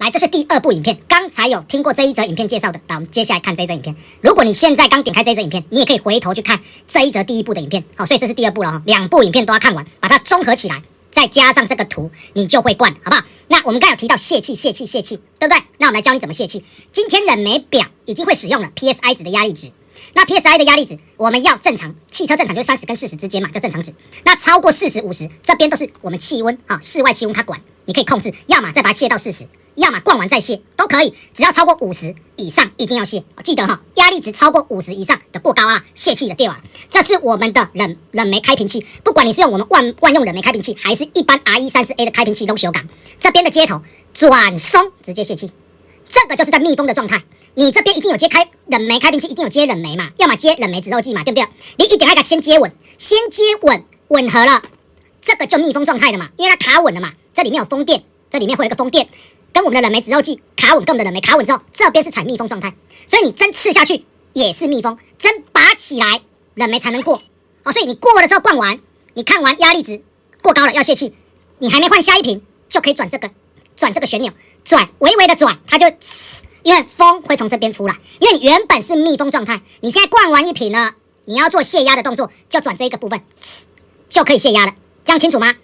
来，这是第2部影片。刚才有听过这一则影片介绍的，那我们接下来看这一则影片。如果你现在刚点开这一则影片，你也可以回头去看这一则第1部的影片。好，所以这是第2部了哈，2部影片都要看完，把它综合起来，再加上这个图，你就会灌，好不好？那我们刚才有提到泄气，对不对？那我们来教你怎么泄气。今天冷媒表已经会使用了 PSI 值的压力值。那 PSI 的压力值，我们要正常，汽车正常就是30跟40之间嘛，就正常值。那超过40、50，这边都是我们气温啊，室外气温它管，你可以控制，要么再把它泄到40。要么灌完再泄都可以，只要超过50以上一定要泄。记得哈，压力值超过50以上的过高啊，泄气的掉啊。这是我们的冷媒开瓶器，不管你是用我们万用冷媒开瓶器，还是一般 RE30A 的开瓶器都修改，这边的接头转松直接泄气，这个就是在密封的状态。你这边一定有接冷媒开瓶器，一定有接冷媒嘛，要么接冷媒植肉剂嘛，对不对？你一点那个先接稳，吻合了，这个就密封状态的嘛，因为它卡稳了嘛，这里面有风电，这里面会有一个风电。跟我们的冷媒植肉剂卡稳，跟我们的冷媒卡稳之后，这边是采密封状态，所以你针刺下去也是密封，针拔起来冷媒才能过。所以你过了之后灌完，你看完压力值过高了要泄气，你还没换下一瓶就可以转这个旋钮，微微的转，它就因为风会从这边出来，因为你原本是密封状态，你现在灌完一瓶了，你要做泄压的动作，就转这个部分就可以泄压了，这样清楚吗？